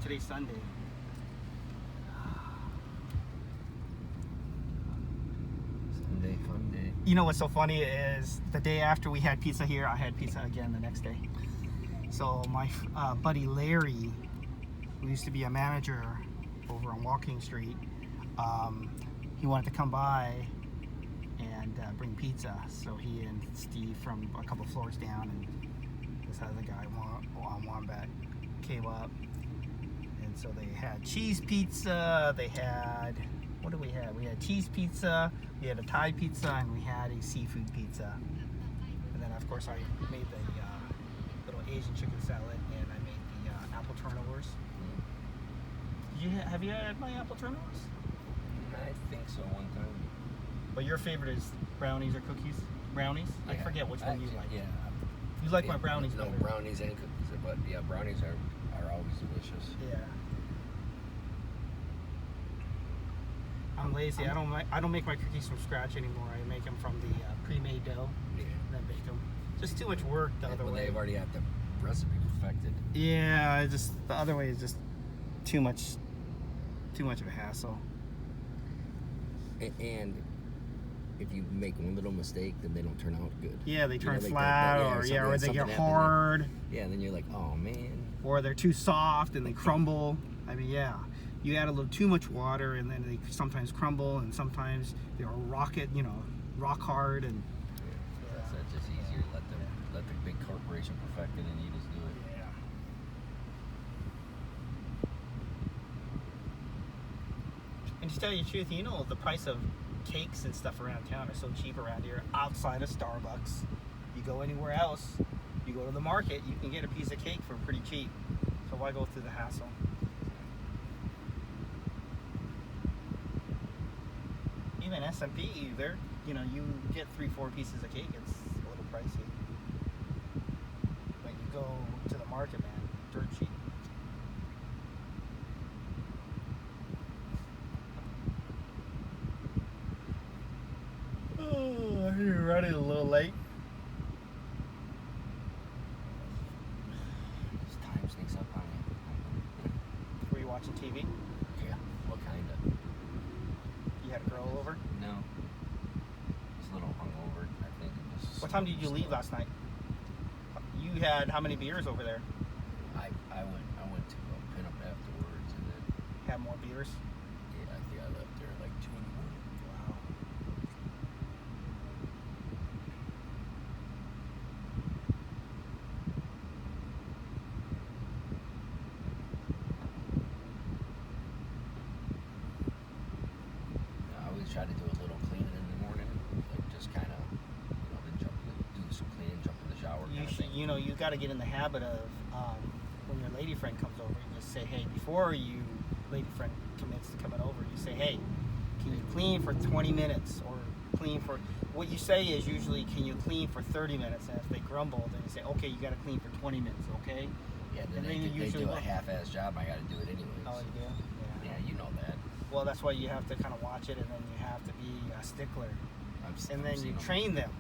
today's Sunday. Sunday, fun day. You know what's so funny is the day after we had pizza here, I had pizza again the next day. So my buddy Larry, who used to be a manager over on Walking Street, he wanted to come by and bring pizza. So he and Steve from a couple floors down and this other guy on Wombat came up. And so they had cheese pizza, they had, what did we have? We had cheese pizza, we had a Thai pizza, and we had a seafood pizza. And then of course I made the little Asian chicken salad, and I made the apple turnovers. Have you had my apple turnovers? I think so one time. But your favorite is brownies or cookies? Brownies? I Yeah, forget which one you like. Yeah. You like my brownies No, better. brownies and cookies, but yeah, brownies are always delicious. Yeah. I'm lazy. I don't make my cookies from scratch anymore. I make them from the pre-made dough Yeah. and then bake them. Just too much work the other Well, way. they've already got the recipe perfected. Yeah, the other way is just too much of a hassle. And if you make one little mistake, then they don't turn out good. Yeah, they turn like flat, or something- they something get happened. hard, Yeah, and then you're like, oh man. or they're too soft and they crumble. I mean, yeah, you add a little too much water and then they sometimes crumble, and sometimes they're rock hard, and That's just easier. Let the big corporation perfect it, and you just do it. yeah. And to tell you the truth, you know, the price of cakes and stuff around town are so cheap around here. Outside of Starbucks, you go anywhere else, you go to the market, you can get a piece of cake for pretty cheap. So why go through the hassle? Even S&P, you get 3-4 pieces of cake. It's a little pricey. But you go to the market, man, dirt cheap. Oh, you're running a little late. This time sneaks up on you. Were you watching TV? Yeah. What kind of? You had a girl over? No. It's a little hungover, I think. What time did you leave last night? You had how many beers over there? I went to pin up afterwards, and then Had more beers? yeah, I think I left there like 2 in the morning. Wow. I always try to do a little cleaning in the morning, like just kind of, then do some cleaning, jump in the shower. You got to get in the habit of when your lady friend comes over, you just say, hey, before you lady friend commits to coming over, you say, hey, can you clean for 20 minutes, or clean for, what you say is usually, can you clean for 30 minutes, and if they grumble, then you say, okay, you got to clean for 20 minutes, okay? Yeah, And then then they usually do a what? half-ass job. I got to do it anyways. Oh, you do? Yeah, you know that. Well, that's why you have to kind of watch it, and then you have to be a stickler, and then you train them.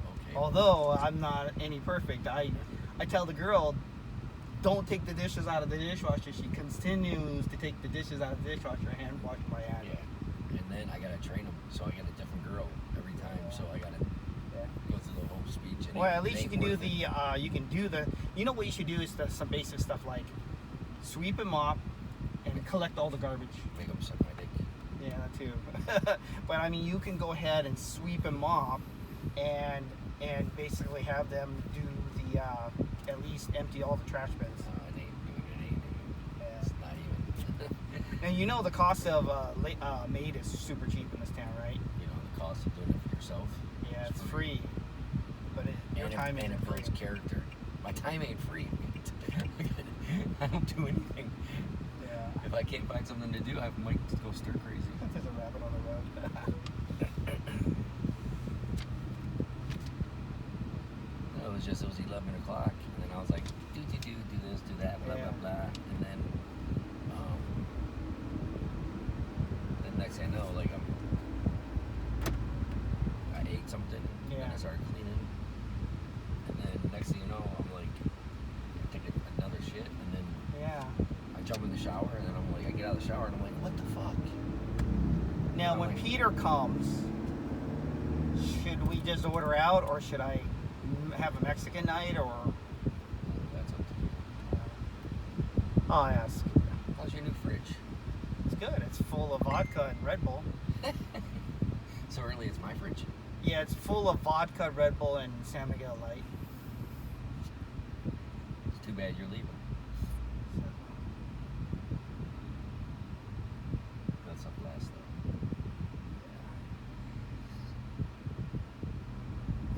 Okay. Although I'm not any perfect, I tell the girl, don't take the dishes out of the dishwasher. She continues to take the dishes out of the dishwasher and wash my hand. Yeah, and then I gotta train them, so I get a different girl every time. So I gotta go through the whole speech. And Well, at least you can do you know what you should do is some basic stuff like sweep and mop and collect all the garbage. Make them suck my dick. Yeah, that too. But I mean, you can go ahead and sweep and mop, and basically have them do the at least empty all the trash bins. It ain't doing Yeah. It's not even. And you know the cost of maid is super cheap in this town, right? The cost of doing it for yourself. Yeah, it's free. But your time and ain't it builds free. character. My time ain't free. I don't do anything. Yeah. If I can't find something to do, I might just go stir crazy. There's a rabbit on the road. It was 11 o'clock, and then I was like, do this, do that, blah, Yeah. blah, blah. And then, the next thing I know, like, I ate something, and then Yeah. I started cleaning. And then next thing you know, I'm like, taking another shit, and then Yeah. the shower, and I'm like, what the fuck? Now, I'm when like- Peter comes, should we just order out, or should I have a Mexican night, or That's up to you. I'll ask. How's your new fridge? It's good. It's full of vodka and Red Bull. So early, it's my fridge. Yeah, it's full of vodka, Red Bull, and San Miguel Light. It's too bad you're leaving. That's up last though.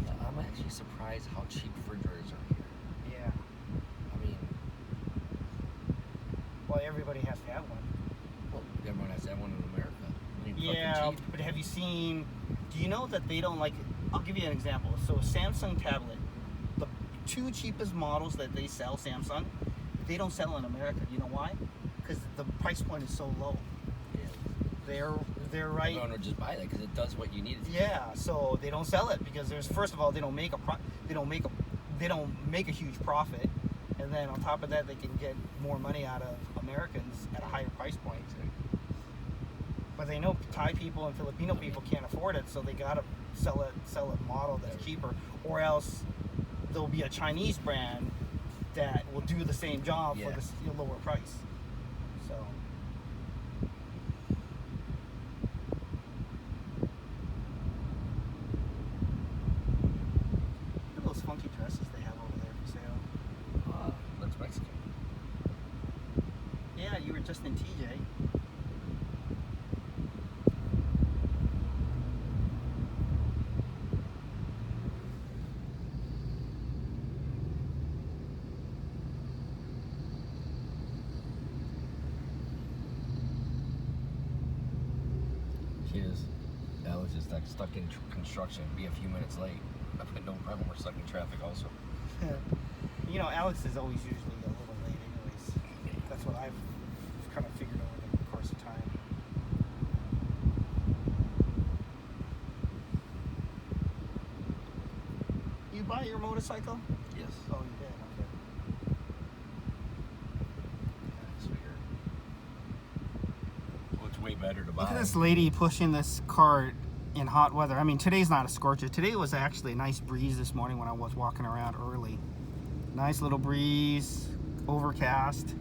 Yeah, I'm actually surprised how cheap refrigerators are here. Yeah. I mean, Well, everybody has to have one. well, everyone has that one in America. I mean, Yeah, fucking cheap. but have you seen? Do you know that they don't like? I'll give you an example. So a Samsung tablet, the two cheapest models that they sell, Samsung, they don't sell in America. Do you know why? Because the price point is so low. Yeah. They're right. Everyone would just buy that because it does what you need it to. Yeah, so they don't sell it because there's first of all they don't make a huge profit, and then on top of that they can get more money out of Americans at a higher price point. But they know Thai people and Filipino people can't afford it, so they gotta sell a model that's cheaper, or else there'll be a Chinese brand that will do the same job for Yeah. the lower price. So. Look at those funky dresses they have over there for sale. Looks Mexican. Yeah, you were just in TJ. She is. I was just like stuck in construction. Be a few minutes late. I've got no problem. We're stuck in traffic also. You know, Alex is always usually a little late anyways. That's what I've kind of figured over the course of time. You buy your motorcycle? Yes. Oh, you did. Okay. That's weird. Well, it's way better to buy. Look at this lady pushing this cart in hot weather. I mean, today's not a scorcher. Today was actually a nice breeze this morning when I was walking around early. Nice little breeze, overcast.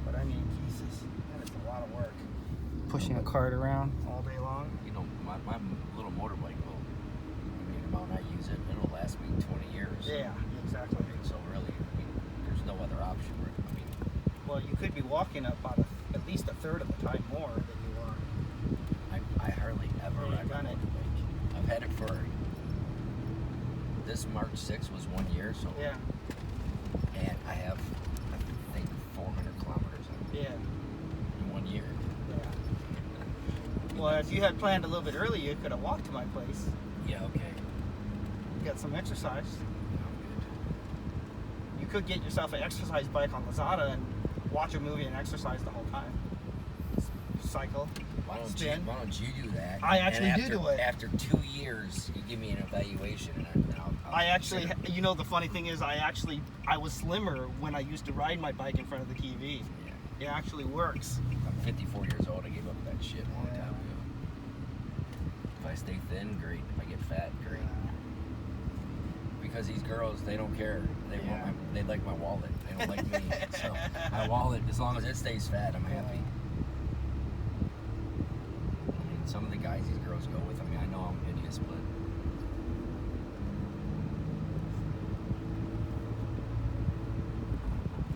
But I mean, Jesus, that is a lot of work. Pushing a cart around all day long. You know, my little motorbike will, I mean, the amount I use it, it'll last me 20 years. Yeah, exactly. So really, I mean, there's no other option. I mean, Well, you could be walking about at least a third of the time more than you are. I hardly ever Yeah, ride my done it. motorbike. I've had it for, this March 6th was 1 year, so, Yeah, and I have, I think, 400 kilometers on it yeah, in 1 year. yeah. Well, if you had planned a little bit earlier, you could have walked to my place. Yeah, okay. Get some exercise. I'm good. You could get yourself an exercise bike on Lazada and watch a movie and exercise the whole time. Cycle. Why Spin. don't you do that? I actually And do do it. After 2 years, you give me an evaluation, and I'll I actually, consider it. you know, the funny thing is, I was slimmer when I used to ride my bike in front of the TV. Yeah. It actually works. I'm 54 years old. I gave up that shit a long Yeah. time ago. If I stay thin, great. If I get fat, great. Because these girls, they don't care. They Yeah. they like my wallet. They don't like me. So my wallet, as long as it stays fat, I'm happy. I mean, some of the guys these girls go with, I mean, I know I'm hideous, but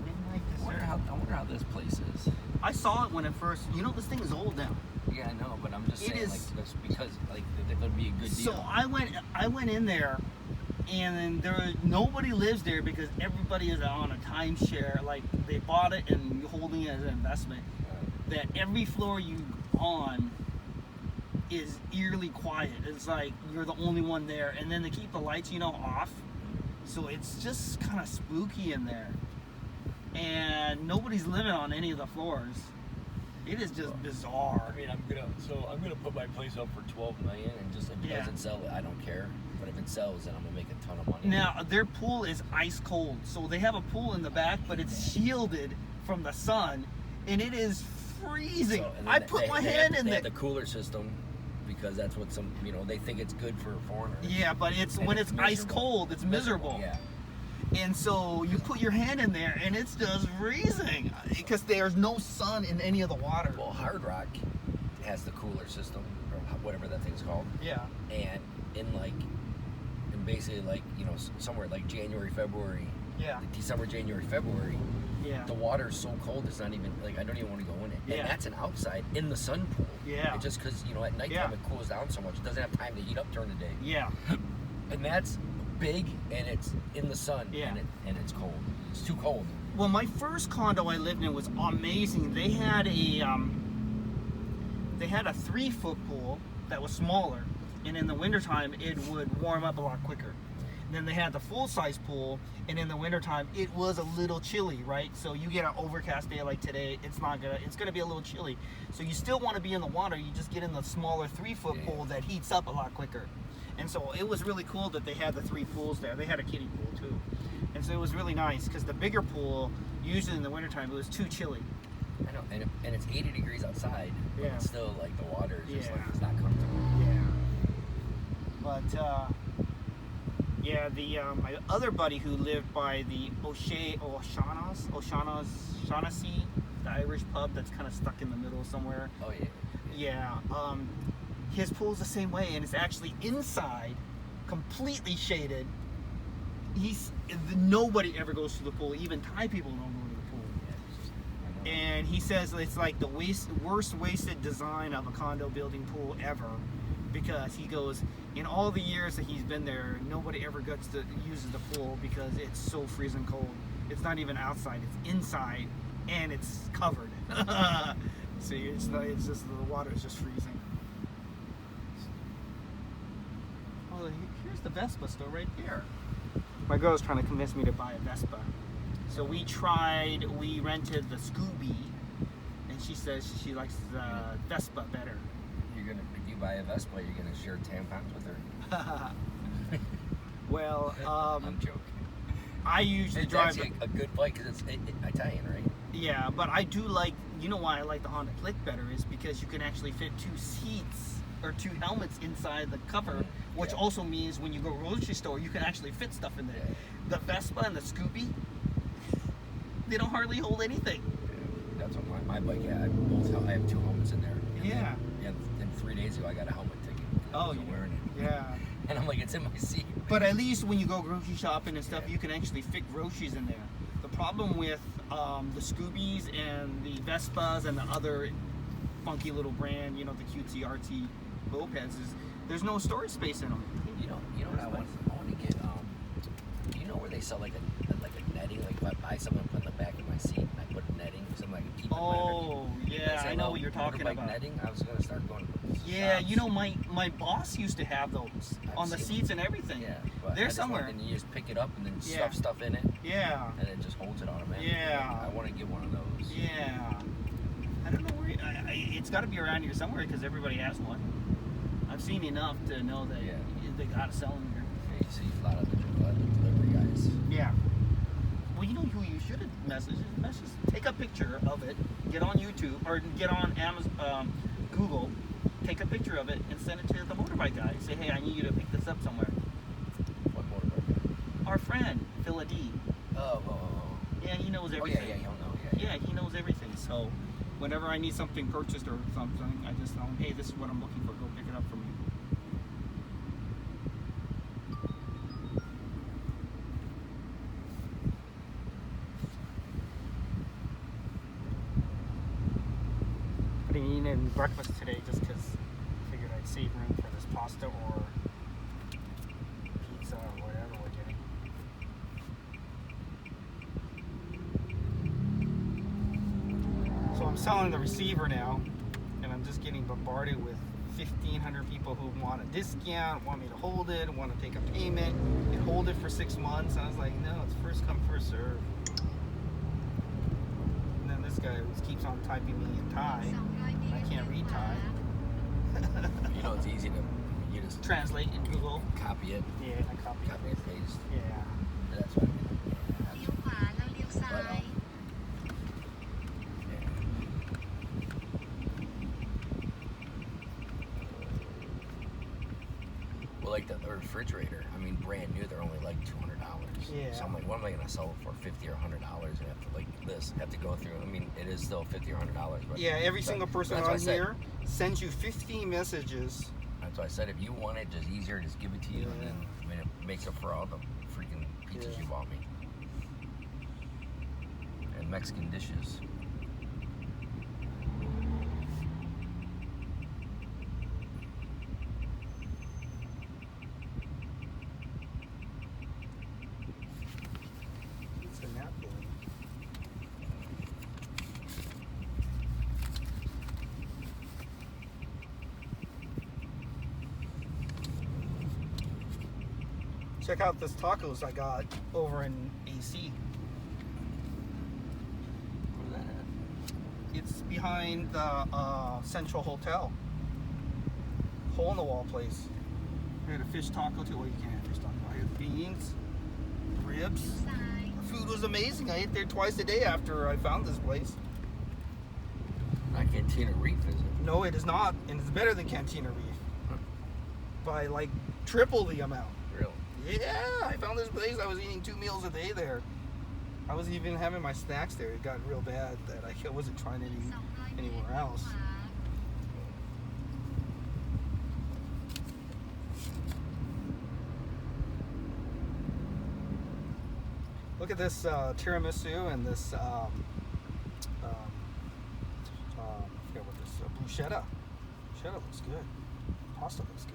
Midnight I wonder dessert. I wonder how this place is. I saw it when it first. You know, this thing is old now. Yeah, I know, but I'm just It saying, is- like, that's because, like, that would be a good deal. So I went in there, and then nobody lives there because everybody is on a timeshare. Like they bought it and holding it as an investment. That every floor you on is eerily quiet. It's like you're the only one there, and then they keep the lights, you know, off. So it's just kind of spooky in there, and nobody's living on any of the floors. It is just bizarre. I mean, I'm gonna put my place up for 12 million, and just if it Yeah. doesn't sell, I don't care. But if it sells, then I'm gonna make a ton of money. Now their pool is ice cold, so they have a pool in the back, but it's shielded from the sun, and it is freezing. So, and then I put my hand in they there. have the cooler system because that's what some, they think it's good for foreigners. Yeah, but it's And when it's ice miserable. cold, it's miserable. Yeah. And so you put your hand in there, and it's just freezing because there's no sun in any of the water. Well, Hard Rock has the cooler system, or whatever that thing's called. Yeah. And in basically somewhere like January, February, Yeah. December, January, February, Yeah. the water is so cold it's not even I don't even want to go in it. Yeah. And that's an outside in the sun pool. Yeah. And just because at nighttime Yeah. it cools down so much, it doesn't have time to heat up during the day. Yeah. And that's big, and it's in the sun. Yeah. And it's cold. It's too cold. Well, my first condo I lived in was amazing. They had a 3-foot pool that was smaller, and in the wintertime it would warm up a lot quicker. And then they had the full-size pool, and in the wintertime it was a little chilly, right? So you get an overcast day like today, it's gonna be a little chilly. So you still want to be in the water, you just get in the smaller 3-foot Yeah. pool that heats up a lot quicker. And so it was really cool that they had the 3 pools there. They had a kiddie pool too. And so it was really nice because the bigger pool, usually in the wintertime, it was too chilly. I know, and it's 80 degrees outside, but Yeah. it's still the water is just Yeah. it's not comfortable. Yeah. But my other buddy who lived by the O'Shaughnessy, the Irish pub that's kind of stuck in the middle somewhere. Oh yeah. Yeah. His pool's the same way, and it's actually inside, completely shaded. Nobody ever goes to the pool. Even Thai people don't go to the pool. And he says it's like the worst wasted design of a condo building pool ever, because he goes, in all the years that he's been there, nobody ever gets to use the pool because it's so freezing cold. It's not even outside; it's inside, and it's covered. So it's just the water is just freezing. Oh, here's the Vespa store right here. My girl's trying to convince me to buy a Vespa. So we rented the Scooby, and she says she likes the Vespa better. If you buy a Vespa, you're gonna share tampons with her. Well, I'm joking. I usually It's drive. actually a good bike because it's Italian, right? Yeah, but I do like. You know why I like the Honda Click better is because you can actually fit 2 seats or 2 helmets inside the cover, which Yeah. also means when you go grocery store, you can actually fit stuff in there. Yeah. The Vespa and the Scooby, they don't hardly hold anything. That's what my bike had. I have 2 helmets in there. And Yeah. And 3 days ago, I got a helmet ticket. I Oh, wasn't yeah. wearing it. Yeah. And I'm like, it's in my seat. But at least when you go grocery shopping and stuff, Yeah. you can actually fit groceries in there. The problem with the Scoobies and the Vespas and the other funky little brand, the cutesy artsy mopeds, is there's no storage space in them. You know what I want to get? Do you know where they sell like a netting? Like if I buy something, put in the back of my seat, and I put netting, something I can keep. Oh, yeah, I know what you're talking motorbike about. netting. I was gonna start going. To Yeah, shops. my boss used to have those I've on the seen seats and everything. Yeah, but They're I just want- somewhere. And you just pick it up and then Yeah. stuff stuff in it, Yeah, and it just holds it automatically. Yeah. I want to get one of those. yeah. I don't know where. It's got to be around here somewhere because everybody has one. I've seen enough to know that Yeah. they gotta sell them here. Yeah, you see a lot of the delivery guys. Yeah. Well, you know who you should message? Take a picture of it, get on YouTube or get on Amazon, Google, take a picture of it and send it to the motorbike guy. Say, hey, I need you to pick this up somewhere. What motorbike? Our friend, Phil D. Oh. Yeah, he knows Oh everything. yeah, you'll know. Yeah, he knows everything. So whenever I need something purchased or something, I just tell him, hey, this is what I'm looking for. Go pick it up for me. I didn't eat any breakfast today just because I figured I'd save room for this pasta or pizza or whatever we're getting. So I'm selling the receiver now, and I'm just getting bombarded with 1,500 people who want a discount, want me to hold it, want to take a payment, and hold it for 6 months. And I was like, no, it's first come, first serve. And then this guy just keeps on typing me in Thai. I can't read Thai. You know it's easy to you just Translate in Google. copy it, Yeah, I copy. copy and paste. Yeah. That's what I mean. เลี้ยวขวาแล้วเลี้ยวซ้าย Yeah. refrigerator. I mean, brand new, they're only like $200. Yeah. So I'm like, what am I gonna sell it for $50 or $100? And have to have to go through. I mean, it is still $50 or $100. But Yeah, every single person that's what on I said. here sends you 15 messages. That's why I said, if you want it just easier, just give it to you, and then I mean, it makes up for all the freaking pizzas you bought me. And Mexican dishes. It's a napkin. Check out this tacos I got over in AC. Where's that at? It's behind the Central Hotel. Hole in the wall place. I had a fish taco too. Well, you can't have fish taco. I had beans, ribs. The food was amazing. I ate there twice a day after I found this place. Not Cantina Reef, is it? No, it is not, and it's better than Cantina Reef by like triple the amount. Really? Yeah, I found this place. I was eating 2 meals a day there. I was even having my snacks there. It got real bad that I wasn't trying anywhere else. Look at this tiramisu and this I forget what this bruschetta. Bruschetta looks good. Pasta looks good.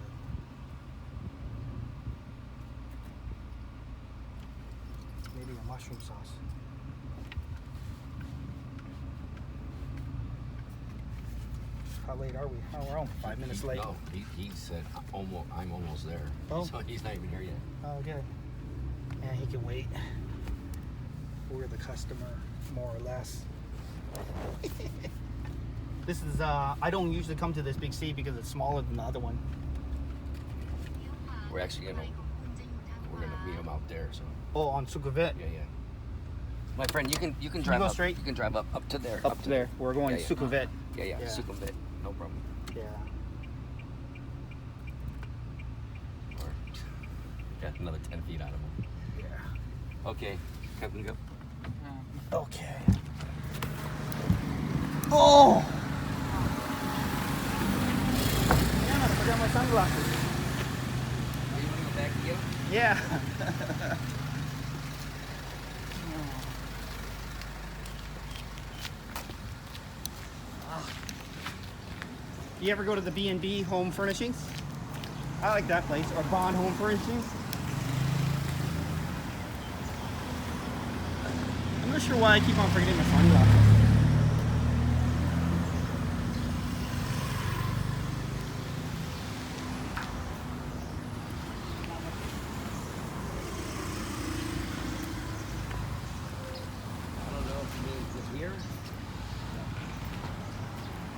Maybe a mushroom sauce. How late are we? Oh, we're only 5 minutes late. No, he said I'm almost there. Oh. So he's not even here yet. Oh, good. Yeah, he can wait. We're the customer, more or less. This is, I don't usually come to this big C because it's smaller than the other one. We're actually gonna meet him out there. So Oh, on Sukhumvit. yeah. My friend, you can drive go up. straight? You can drive up to there. Up to there. We're going Yeah, yeah. Sukhumvit. Yeah. Yeah. Sukhumvit, no problem. Yeah. Or got another 10 feet out of him. Yeah. Okay, can we go? Okay. Oh! Damn, I forgot my sunglasses. Oh, you want to go back again? Yeah. You ever go to the B&B Home Furnishings? I like that place. Or Bond Home Furnishings. I'm not sure why I keep on forgetting my sunglasses. I don't know if you mean just here.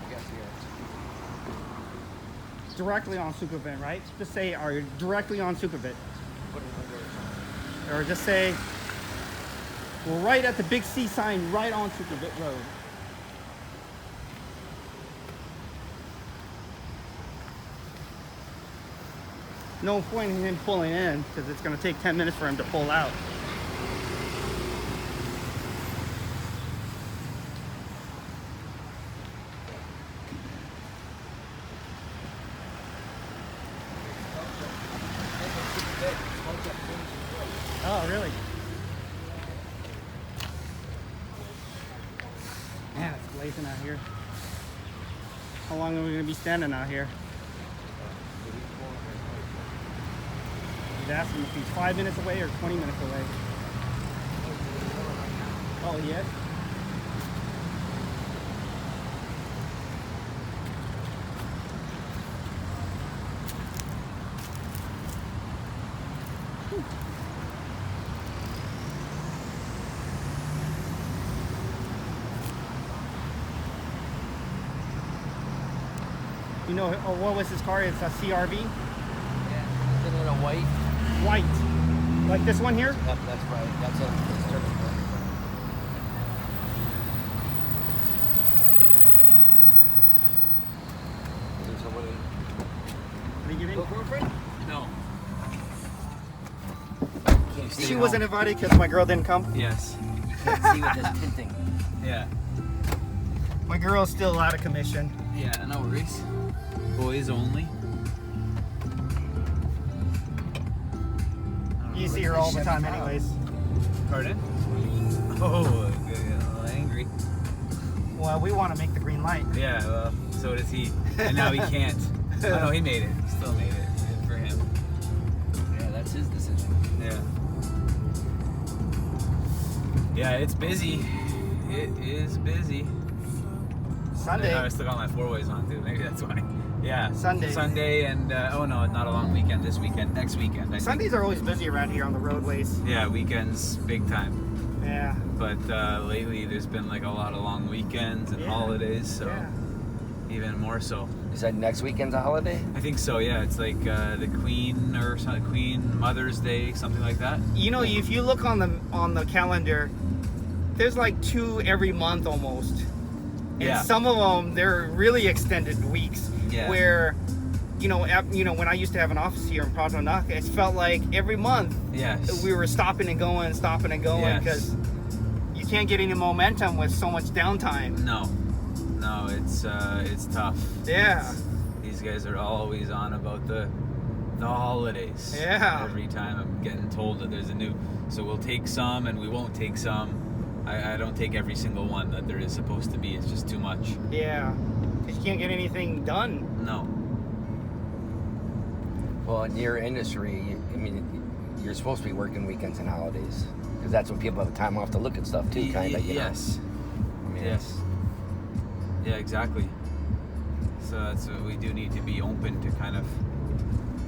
I guess here. Directly on Sukhumvit, right? Just say, are you directly on Sukhumvit? Put it under. Or just say, we're right at the big C sign right on Sukhumvit Road. No point in him pulling in because it's going to take 10 minutes for him to pull out. Oh, really? Man, it's blazing out here. How long are we going to be standing out here? He's asking if he's 5 minutes away or 20 minutes away. Oh, yes? You know, oh, what was his car? It's a CRV? Yeah, it's in a white. White. Like this one here? That's right. That's a turning point. Is there someone in? Did he get in? Go girlfriend? No. wasn't invited because my girl didn't come. Yes. You can't see with this tinting. Yeah. My girl's still out of commission. Yeah, no worries. Boys only. You see her all the time anyways. Pardon? Oh, angry. Well, we want to make the green light. Yeah, well, so does he. And now he can't. Oh no, he made it. Still made it. Good for him. Yeah, that's his decision. Yeah. Yeah, it's busy. It is busy. Sunday. I still got my 4-ways on too. Maybe that's why. Yeah. Sunday. Sunday and oh no, not a long weekend. This weekend. Next weekend. I think. Sundays are always busy around here on the roadways. Yeah, weekends big time. Yeah. But lately there's been like a lot of long weekends and Yeah. holidays, so Yeah. even more so. You said next weekend's a holiday? I think so. Yeah, it's like the Queen or something, Queen Mother's Day, something like that. You know, if you look on the calendar, there's like 2 every month almost. And Yeah. some of them, they're really extended weeks. Yeah. Where, you know, when I used to have an office here in Prato Naka, it felt like every month Yes. we were stopping and going Yes. because you can't get any momentum with so much downtime. No, it's tough. Yeah. These guys are always on about the holidays. Yeah. Every time I'm getting told that there's a new, so we'll take some and we won't take some. I don't take every single one that there is supposed to be. It's just too much. Yeah. 'Cause you can't get anything done. No. Well, in your industry, I mean, you're supposed to be working weekends and holidays. Because that's when people have time off to look at stuff too, kind of, you know? Yes. I mean, Yes. Yeah, exactly. So that's what we do need to be open to kind of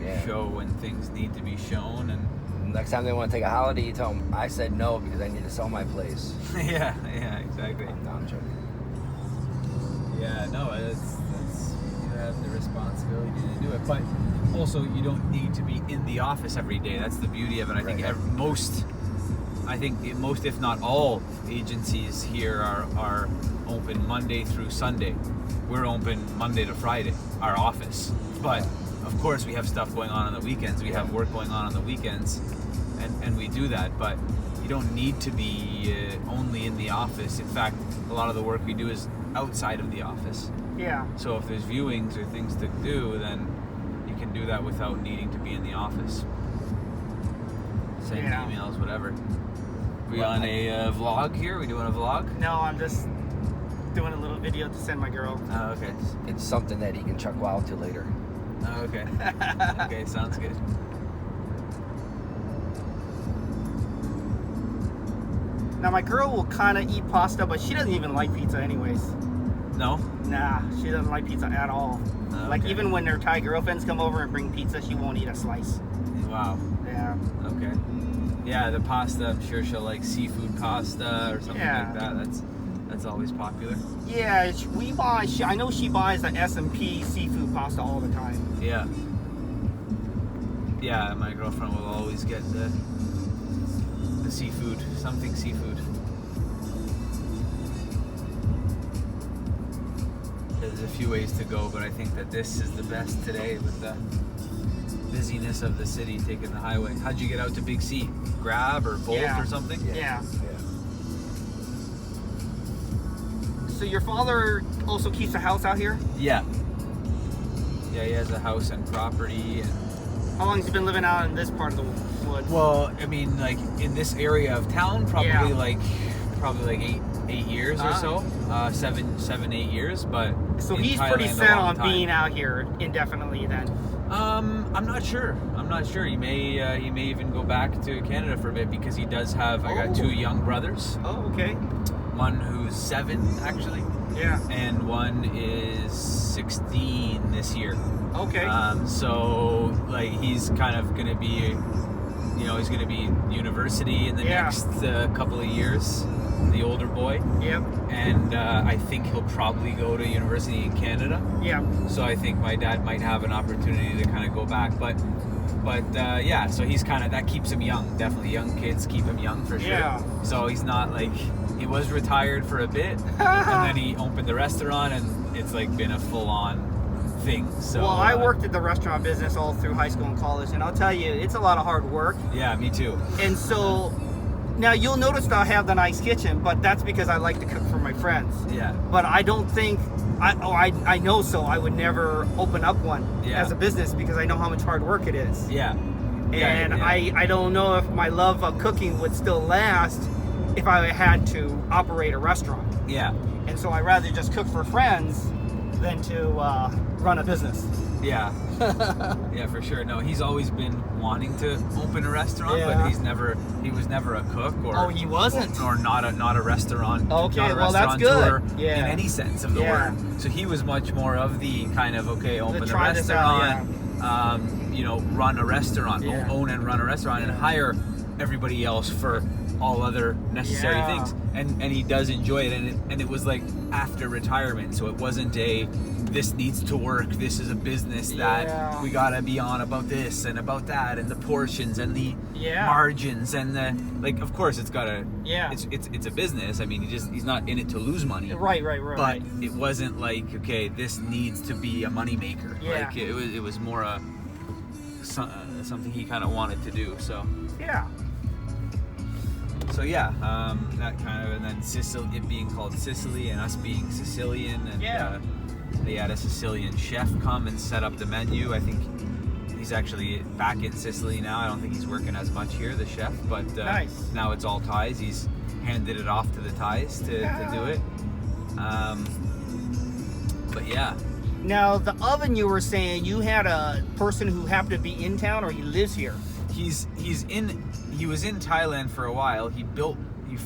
Yeah. show when things need to be shown and Next time they want to take a holiday, you tell them, I said no because I need to sell my place. yeah, exactly. No, I'm joking. Yeah, no, that's you have the responsibility to do it, but also you don't need to be in the office every day. That's the beauty of it. I think Right. most, if not all, agencies here are open Monday through Sunday. We're open Monday to Friday, our office, but of course we have stuff going on the weekends. We have work going on the weekends, and we do that, but you don't need to be only in the office. In fact, a lot of the work we do is outside of the office. Yeah. So if there's viewings or things to do, then you can do that without needing to be in the office. Send Yeah. emails, whatever. We on a vlog here? We doing a vlog? No, I'm just doing a little video to send my girl. Oh, okay. It's something that he can chuck wild to later. Oh, okay. Okay, sounds good. Now my girl will kind of eat pasta, but she doesn't even like pizza anyways. No? Nah, she doesn't like pizza at all. Oh, Like okay. even when their Thai girlfriends come over and bring pizza, she won't eat a slice. Wow. Yeah. Okay. Yeah, the pasta, I'm sure she'll like seafood pasta or something Yeah. like that. That's always popular. Yeah, we buy. I know she buys the S&P seafood pasta all the time. Yeah. Yeah, my girlfriend will always get the seafood, something seafood. There's a few ways to go, but I think that this is the best today with the busyness of the city taking the highway. How'd you get out to Big C? Grab or Bolt Yeah. or something? Yeah. So your father also keeps a house out here? Yeah. Yeah, he has a house and property. And, How long has he been living out in this part of the woods? well, I mean, like in this area of town, probably Yeah. like 8 years or Ah. so, 7, 8 years. But So in he's pretty Thailand, a set long on time. being out here indefinitely then. I'm not sure. He may even go back to Canada for a bit because he does have. I got Oh. 2 young brothers. Oh, okay. One who's 7 actually, Yeah. and one is 16 this year. Okay. So like he's kind of gonna be, he's gonna be university in the Yeah. next couple of years. The older boy, Yep. and I think he'll probably go to university in Canada. Yep. So I think my dad might have an opportunity to kind of go back, but yeah. So he's kind of, that keeps him young. Definitely, young kids keep him young for sure. Yeah. So he's not like, he was retired for a bit, and then he opened the restaurant, and it's like been a things. So, Well, I worked at the restaurant business all through high school and college, and I'll tell you, it's a lot of hard work. Yeah, me too. And so now you'll notice that I have the nice kitchen, but that's because I like to cook for my friends. Yeah. But I don't think I know, so I would never open up one Yeah. as a business because I know how much hard work it is. Yeah. And yeah. I don't know if my love of cooking would still last if I had to operate a restaurant. Yeah. And so I'd rather just cook for friends than to run a business. Yeah. Yeah, for sure. No, he's always been wanting to open a restaurant, Yeah. but he was never a cook or Oh, he wasn't? or not a restaurant. Okay, not a well, that's restaurateur good. Yeah. in any sense of the Yeah. word. So he was much more of the kind of open a try this out, restaurant, run a restaurant, Yeah. own and run a restaurant, and hire everybody else for all other necessary Yeah. things. And he does enjoy it, and it was like after retirement, so it wasn't this needs to work, this is a business that Yeah. we gotta be on about this and about that, and the portions and the Yeah. margins and the, like, of course it's gotta, Yeah. it's a business. I mean, he's not in it to lose money. Right. But it wasn't like, okay, this needs to be a moneymaker. Yeah. Like it was more something he kind of wanted to do. So Yeah. yeah, that kind of, and then Sicily, it being called Sicily and us being Sicilian, and Yeah. they had a Sicilian chef come and set up the menu. I think he's actually back in Sicily now. I don't think he's working as much here, the chef, but Nice. now it's all Thais. He's handed it off to the Thais to do it. But yeah. Now, the oven, you were saying you had a person who happened to be in town, or he lives here. He was in Thailand for a while. He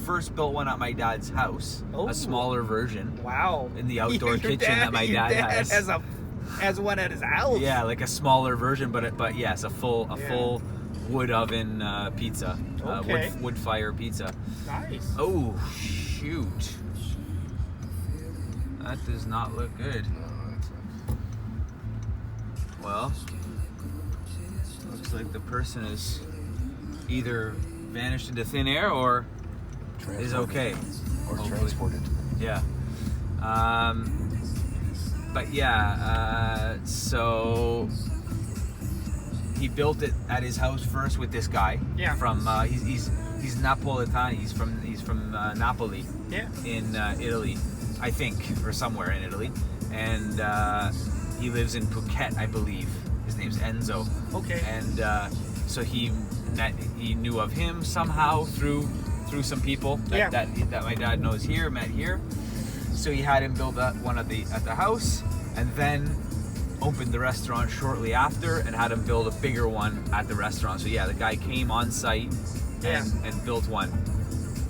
first built one at my dad's house, Oh. a smaller version. Wow. In the outdoor Your kitchen that my your dad has. has one at his house. Yeah, like a smaller version, but yes, a full wood oven pizza, Okay. wood fire pizza. Nice. Oh shoot, that does not look good. Well, looks like the person is either vanished into thin air or is okay. Or Hopefully. transported. Yeah. But yeah, so he built it at his house first with this guy. Yeah. From he's Napolitan. He's from Napoli Yeah. in Italy, I think, or somewhere in Italy, and he lives in Phuket, I believe. His name's Enzo. Okay. And so he knew of him somehow through some people that my dad knows here, met here. So he had him build one at the house, and then opened the restaurant shortly after, and had him build a bigger one at the restaurant. So yeah, the guy came on site and built one,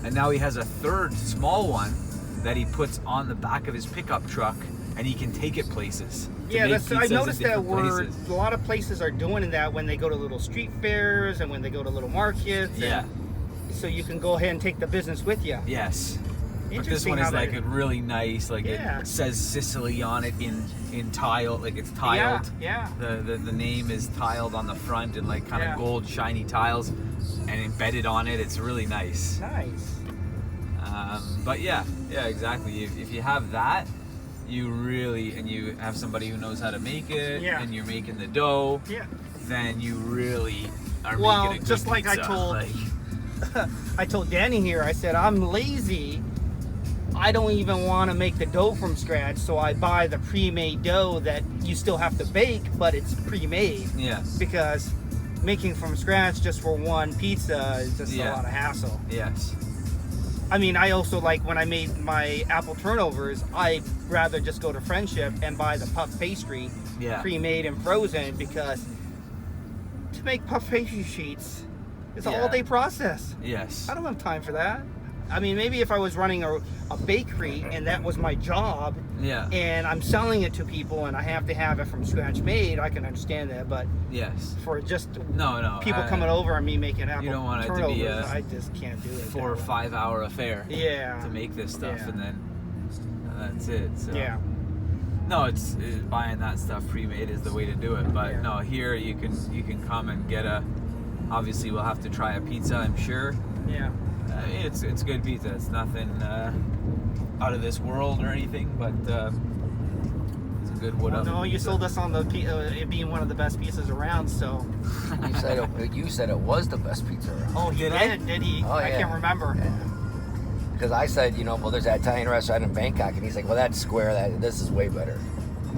and now he has a third small one that he puts on the back of his pickup truck, and he can take it places. Yeah, I noticed that word. a lot of places are doing that when they go to little street fairs and when they go to little markets. Yeah. So you can go ahead and take the business with you. Yes. But this Interesting one how is like they- a really nice, like Yeah. it says Sicily on it in tile, like it's tiled. Yeah. The name is tiled on the front in like kind of Yeah. gold shiny tiles, and embedded on it. It's really nice. Nice. But yeah, exactly. If you have that, and you have somebody who knows how to make it, Yeah. and you're making the dough, Yeah. then you really are Well, making a good just like I pizza. told- Like, I told Danny here, I said, I'm lazy. I don't even want to make the dough from scratch, so I buy the pre-made dough that you still have to bake, but it's pre-made. yes. Because making from scratch just for one pizza is just Yeah. a lot of hassle. Yes. I mean, I also like when I made my apple turnovers, I'd rather just go to Friendship and buy the puff pastry Yeah. pre-made and frozen, because to make puff pastry sheets, it's an Yeah. all-day process. Yes. I don't have time for that. I mean, maybe if I was running a bakery and that was my job Yeah. and I'm selling it to people and I have to have it from scratch made, I can understand that. But Yes. for just No. people coming over and me making apple don't want it to turnovers, be I just can't do it. 4 or that way. 5 hour affair Yeah. to make this stuff, Yeah. and then that's it. So. Yeah. No, it's buying that stuff pre-made is the way to do it. But Yeah. no, here you can come and get obviously we'll have to try a pizza, I'm sure. Yeah. It's good pizza. It's nothing out of this world or anything, but some good wood oven. No, you pizza. sold us on the it being one of the best pizzas around. So. You said it was the best pizza around. Oh, he Did I? did he? Oh, I yeah. can't remember. Yeah. Because I said, well, there's that Italian restaurant in Bangkok, and he's like, well, that's square. This is way better.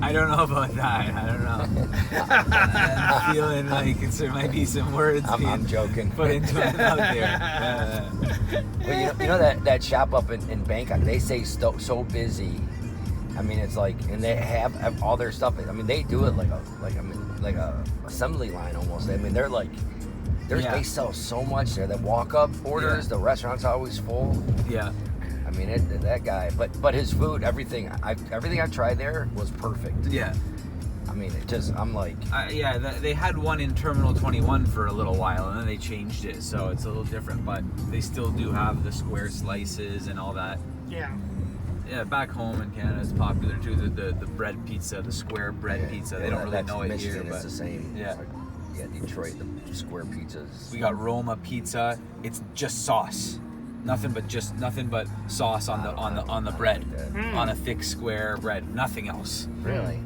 I don't know about that. I don't know. I'm feeling like there might be some words I'm being joking. put into it out there. Well, you know that shop up in Bangkok, they say so busy. I mean, it's like, and they have all their stuff. I mean, they do it like a assembly line almost. I mean, they're like, they sell so much there. The walk-up orders, Yeah. the restaurant's always full. Yeah. I mean, that guy. But his food, everything I've tried there was perfect. Yeah. I mean, I'm like, They had one in Terminal 21 for a little while, and then they changed it, so it's a little different. But they still do have the square slices and all that. Yeah. Yeah, back home in Canada, it's popular too. The bread pizza, the square bread pizza. They don't really that's know it Michigan, here, it's but the same. yeah. It's like, Detroit, the square pizzas. We got Roma pizza. It's just sauce, nothing but sauce on the bread, on a thick square bread. Nothing else. Really?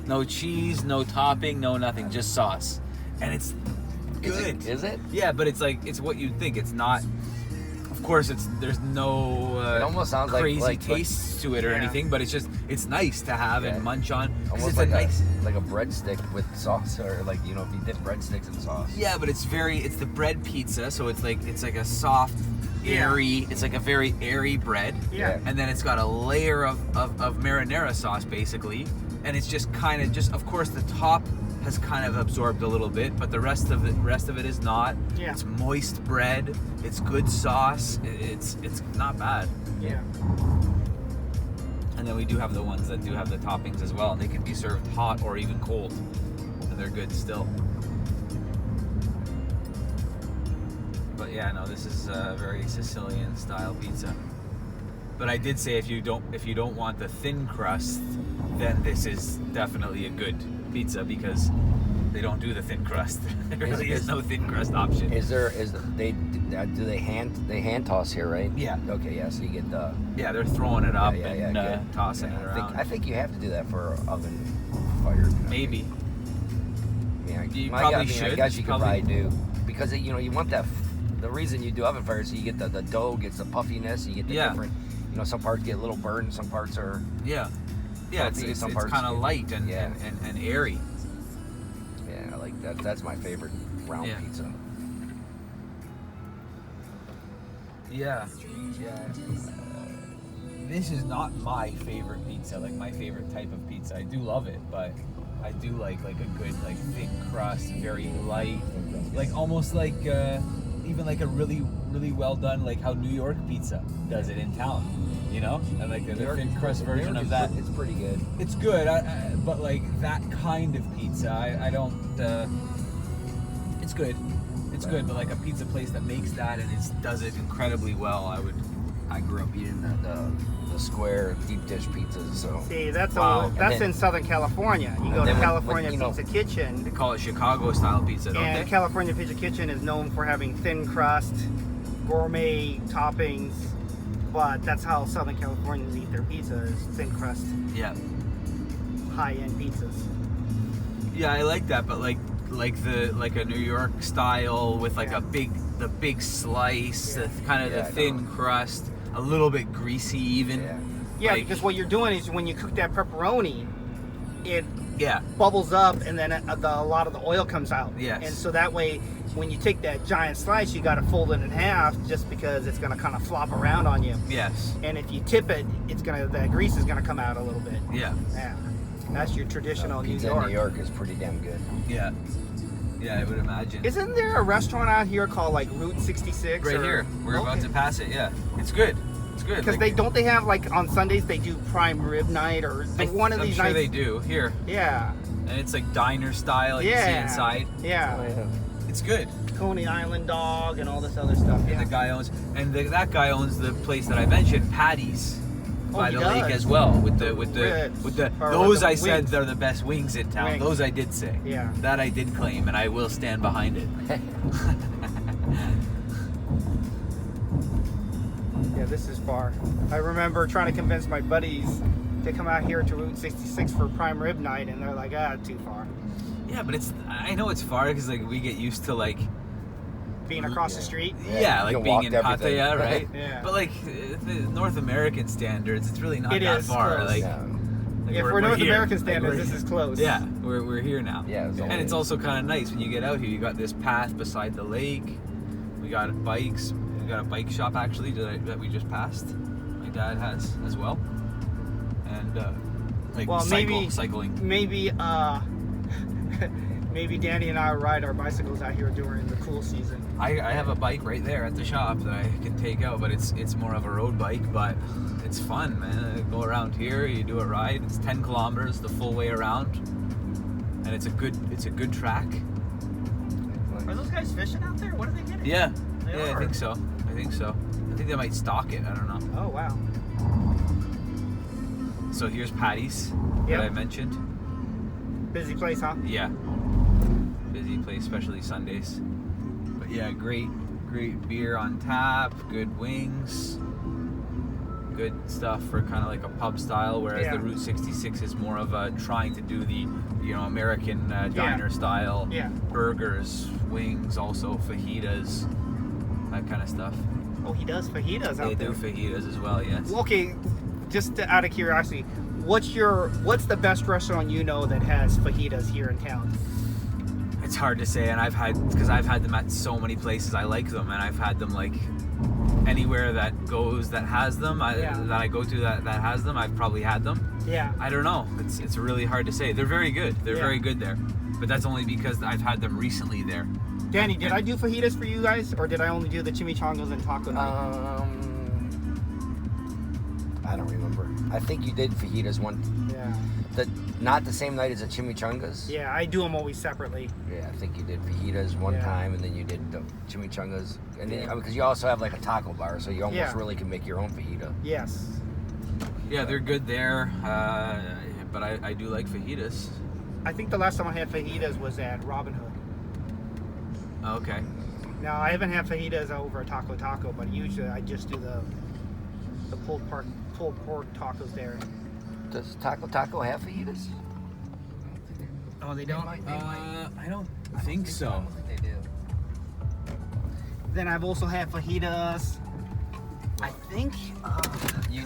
No cheese, no topping, no nothing. Just sauce, and it's good. Is it? Yeah, but it's like it's what you'd think. It's not. Of course, there's no It almost sounds crazy like taste to it or Yeah. anything, but it's nice to have Yeah. and munch on. 'Cause Almost it's like a nice. like a breadstick with sauce, or like if you dip breadsticks in sauce. Yeah, but it's the bread pizza, so it's like a soft, airy. It's like a very airy bread. Yeah. And then it's got a layer of marinara sauce basically, and it's just kind of of course the top has kind of absorbed a little bit, but the rest of it is not. Yeah. It's moist bread. It's good sauce. It's not bad. Yeah. And then we do have the ones that do have the toppings as well. They can be served hot or even cold, and they're good still. But yeah, no, this is a very Sicilian style pizza. But I did say if you don't want the thin crust, then this is definitely a good pizza because they don't do the thin crust. There really is no thin crust option. Do they hand toss here, right? Yeah. Okay, yeah. So you get the Yeah, they're throwing it up and good. tossing Yeah, it around. I think you have to do that for oven fire. Maybe. Yeah, You I probably guess should. you could probably do because you want that. The reason you do oven fire is so you get the dough gets the puffiness. You get the different. Some parts get a little burned. Some parts are. Yeah. Yeah, it's Some parts kind of get- light and airy. Yeah, I like that. That's my favorite round Yeah. pizza. Yeah. This is not my favorite pizza, like my favorite type of pizza. I do love it, but I do like a good thick crust, very light, like almost like even like a really really well done like how New York pizza does it in town, and like the thin crust version of that. It's pretty good. It's good, but like that kind of pizza, I don't. It's good. It's good, but like a pizza place that makes that and does it incredibly well, I grew up eating the square deep dish pizzas. So See, that's Wow. that's And then- in Southern California. You go to then with- California you know- Pizza Kitchen, they call it Chicago style pizza, don't and they? California Pizza Kitchen is known for having thin crust, gourmet toppings. But that's how Southern Californians eat their pizza: is thin crust, Yeah. high-end pizzas. Yeah, I like that, but like a New York style with like the big slice, Yeah. the kind of Yeah, the I thin know. crust, a little bit greasy even. yeah. Yeah, Like- because what you're doing is when you cook that pepperoni, it Yeah. bubbles up and then a lot of the oil comes out. Yes. And so that way, when you take that giant slice, you got to fold it in half just because it's going to kind of flop around on you. Yes. And if you tip it, the grease is going to come out a little bit. Yeah. Yeah. That's your traditional New Pizza York. in New York is pretty damn good. Yeah. Yeah, I would imagine. Isn't there a restaurant out here called like Route 66? Right here. We're about to pass it. Yeah. It's good. It's good. Because Like, they have like on Sundays they do prime rib night or one of I'm these sure nights. they do here, Yeah. and it's like diner style. You can see Yeah. inside. Yeah. It's good. Coney Island dog and all this other stuff. And Yeah. the guy owns, that guy owns the place that I mentioned, Patty's, Oh, by he the lake does. as well. With the Ribs. Or those with the I said wings. they're the best wings in town. Wings. Those I did say. Yeah. That I did claim, and I will stand behind it. Yeah, this is far. I remember trying to convince my buddies They come out here to Route 66 for prime rib night, and they're like, too far. Yeah, but I know it's far because like we get used to like Being across the street. yeah, you like can being walk in to everything. Pattaya, right? Yeah. But like the North American standards, it's really not It that is far. close. Like, Yeah. like Yeah, for North here. American Like, standards, we're- this is close. Yeah, we're here now. Yeah, And it's also kind of nice when you get out here. You got this path beside the lake. We got bikes. We got a bike shop actually that we just passed. My dad has as well. And like Well, cycling. Maybe, maybe Danny and I ride our bicycles out here during the cool season. I have a bike right there at the shop that I can take out, but it's more of a road bike, but it's fun, man. Go around here, you do a ride. It's 10 kilometers the full way around, and it's a good track. Are those guys fishing out there? What are they getting? Yeah, They yeah, are. I think so. I think they might stock it. I don't know. Oh, wow. So here's Patty's Yep. that I mentioned. Busy place, huh? Yeah, busy place, especially Sundays. But yeah, great beer on tap, good wings, good stuff for kind of like a pub style. Whereas Yeah. the Route 66 is more of a trying to do the American diner style. Yeah. Burgers, wings, also fajitas, that kind of stuff. Oh, he does fajitas out They there. do fajitas as well. Yes. Well, okay, just out of curiosity, what's the best restaurant you know that has fajitas here in town? It's hard to say, and I've had them at so many places. I like them, and I've had them like anywhere that has them. Yeah. That I go to that has them. I've probably had them. Yeah. I don't know. It's really hard to say. They're very good. They're Yeah. very good there, but that's only because I've had them recently there. Danny, did I do fajitas for you guys, or did I only do the chimichangas and taco night? I don't remember. I think you did fajitas not the same night as the chimichangas. Yeah, I do them always separately. Yeah, I think you did fajitas one Yeah. time, and then you did the chimichangas, and then Yeah. because you also have like a taco bar, so you almost Yeah. really can make your own fajita. Yes. Yeah, they're good there, but I do like fajitas. I think the last time I had fajitas was at Robin Hood. Okay. Now, I haven't had fajitas over at Taco, but usually I just do the pulled pork tacos there. Does Taco have fajitas? Oh, they don't? I don't think so. They do. Then I've also had fajitas. I think